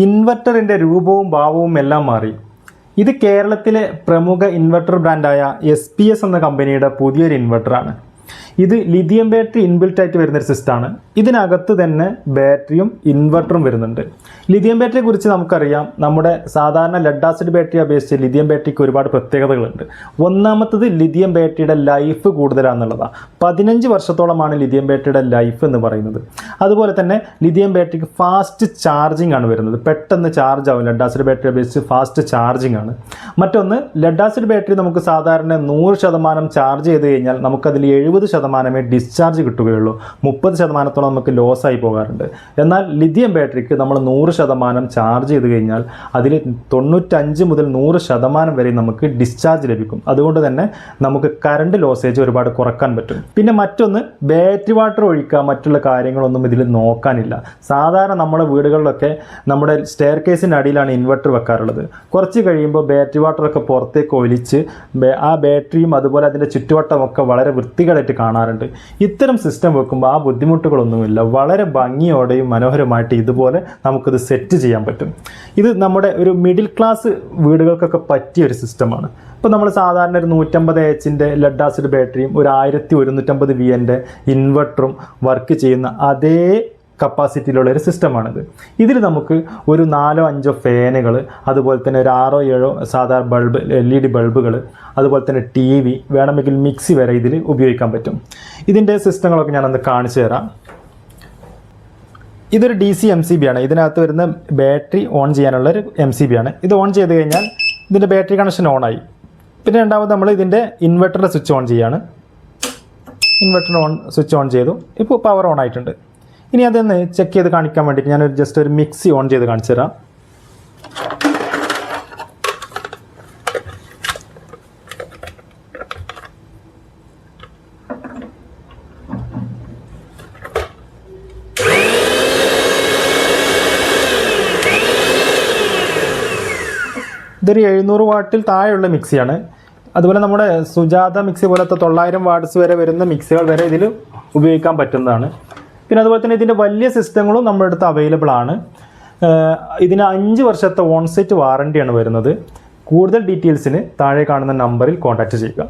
ഇൻവെർട്ടറിൻ്റെ രൂപവും ഭാവവും എല്ലാം മാറി. ഇത് കേരളത്തിലെ പ്രമുഖ ഇൻവെർട്ടർ ബ്രാൻഡായ SPS എന്ന കമ്പനിയുടെ പുതിയൊരു ഇൻവെർട്ടറാണ്. ഇത് ലിഥിയം ബാറ്ററി ഇൻബിൽറ്റ് ആയിട്ട് വരുന്നൊരു സിസ്റ്റമാണ്. ഇതിനകത്ത് തന്നെ ബാറ്ററിയും ഇൻവെർട്ടറും വരുന്നുണ്ട്. ലിഥിയം ബാറ്ററിയെ കുറിച്ച് നമുക്കറിയാം, നമ്മുടെ സാധാരണ ലെഡ് ആസിഡ് ബാറ്ററി അപേക്ഷിച്ച് ലിഥിയം ബാറ്ററിക്ക് ഒരുപാട് പ്രത്യേകതകളുണ്ട്. ഒന്നാമത്തത് ലിഥിയം ബാറ്ററിയുടെ ലൈഫ് കൂടുതലാണെന്നുള്ളതാണ്. 15 വർഷത്തോളമാണ് ലിഥിയം ബാറ്ററിയുടെ ലൈഫ് എന്ന് പറയുന്നത്. അതുപോലെ തന്നെ ലിഥിയം ബാറ്ററിക്ക് ഫാസ്റ്റ് ചാർജിങ് ആണ് വരുന്നത്. പെട്ടെന്ന് ചാർജ് ആവും. ലെഡ് ആസിഡ് ബാറ്ററി അപേക്ഷിച്ച് ഫാസ്റ്റ് ചാർജിങ് ആണ്. മറ്റൊന്ന്, ലെഡ് ആസിഡ് ബാറ്ററി നമുക്ക് സാധാരണ 100% ചാർജ് ചെയ്ത് കഴിഞ്ഞാൽ നമുക്കതിൽ 70% ഡിസ്ചാർജ് കിട്ടുകയുള്ളൂ. 30% നമുക്ക് ലോസ് ആയി പോകാറുണ്ട്. എന്നാൽ ലിഥിയം ബാറ്ററിക്ക് നമ്മൾ 100% ചാർജ് ചെയ്ത് കഴിഞ്ഞാൽ അതിൽ 95 മുതൽ 100% വരെ നമുക്ക് ഡിസ്ചാർജ് ലഭിക്കും. അതുകൊണ്ട് തന്നെ നമുക്ക് കറണ്ട് ലോസേജ് ഒരുപാട് കുറക്കാൻ പറ്റും. പിന്നെ മറ്റൊന്ന്, ബാറ്ററി വാട്ടർ ഒഴിക്കുക മറ്റുള്ള കാര്യങ്ങളൊന്നും ഇതിൽ നോക്കാനില്ല. സാധാരണ നമ്മുടെ വീടുകളിലൊക്കെ നമ്മുടെ സ്റ്റെയർ കേസിൻ്റെ അടിയിലാണ് ഇൻവെർട്ടർ വെക്കാറുള്ളത്. കുറച്ച് കഴിയുമ്പോൾ ബാറ്ററി വാട്ടറൊക്കെ പുറത്തേക്ക് ഒലിച്ച് ആ ബാറ്ററിയും അതുപോലെ അതിൻ്റെ ചുറ്റുവട്ടമൊക്കെ വളരെ വൃത്തികേടായിട്ട് കാണാറുണ്ട്. ഇത്തരം സിസ്റ്റം വെക്കുമ്പോൾ ആ ബുദ്ധിമുട്ടുകളൊന്നുമില്ല. വളരെ ഭംഗിയോടെയും മനോഹരമായിട്ട് ഇതുപോലെ നമുക്കിത് സെറ്റ് ചെയ്യാൻ പറ്റും. ഇത് നമ്മുടെ ഒരു മിഡിൽ ക്ലാസ് വീടുകൾക്കൊക്കെ പറ്റിയ ഒരു സിസ്റ്റമാണ്. ഇപ്പോൾ നമ്മൾ സാധാരണ ഒരു 150Hൻ്റെ ലെഡ് ആസിഡ് ബാറ്ററിയും ഒരു 1150 VAൻ്റെ ഇൻവെർട്ടറും വർക്ക് ചെയ്യുന്ന അതേ കപ്പാസിറ്റിയിലുള്ള ഒരു സിസ്റ്റമാണിത്. ഇതിൽ നമുക്ക് ഒരു 4-5 ഫാനുകൾ, അതുപോലെ തന്നെ ഒരു 6-7 സാധാരണ ബൾബ്, LED ബൾബുകൾ, അതുപോലെ തന്നെ TV, വേണമെങ്കിൽ മിക്സി വരെ ഇതിൽ ഉപയോഗിക്കാൻ പറ്റും. ഇതിൻ്റെ സിസ്റ്റങ്ങളൊക്കെ ഞാനൊന്ന് കാണിച്ചു തരാം. ഇതൊരു DC MCB ആണ്. ഇതിനകത്ത് വരുന്ന ബാറ്ററി ഓൺ ചെയ്യാനുള്ളൊരു MCB ആണ്. ഇത് ഓൺ ചെയ്ത് കഴിഞ്ഞാൽ ഇതിൻ്റെ ബാറ്ററി കണക്ഷൻ ഓണായി. പിന്നെ രണ്ടാമത് നമ്മൾ ഇതിൻ്റെ ഇൻവെർട്ടറിൻ്റെ സ്വിച്ച് ഓൺ ചെയ്യാണ്. ഇൻവെർട്ടർ സ്വിച്ച് ഓൺ ചെയ്തു. ഇപ്പോൾ പവർ ഓൺ ആയിട്ടുണ്ട്. ഇനി അതൊന്ന് ചെക്ക് ചെയ്ത് കാണിക്കാൻ വേണ്ടിയിട്ട് ഞാൻ ജസ്റ്റ് ഒരു മിക്സി ഓൺ ചെയ്ത് കാണിച്ചു തരാം. ഇതൊരു 700 വാട്ടിൽ താഴെയുള്ള മിക്സിയാണ്. അതുപോലെ നമ്മുടെ സുജാത മിക്സി പോലത്തെ 900 വാട്ട്സ് വരെ വരുന്ന മിക്സികൾ വരെ ഇതിൽ ഉപയോഗിക്കാൻ പറ്റുന്നതാണ്. പിന്നെ അതുപോലെ തന്നെ ഇതിൻ്റെ വലിയ സിസ്റ്റങ്ങളും നമ്മുടെ അടുത്ത് അവൈലബിൾ ആണ്. ഇതിന് 5 വർഷത്തെ ഓൺ സൈറ്റ് വാറണ്ടിയാണ് വരുന്നത്. കൂടുതൽ ഡീറ്റെയിൽസിന് താഴെ കാണുന്ന നമ്പറിൽ കോൺടാക്റ്റ് ചെയ്യുക.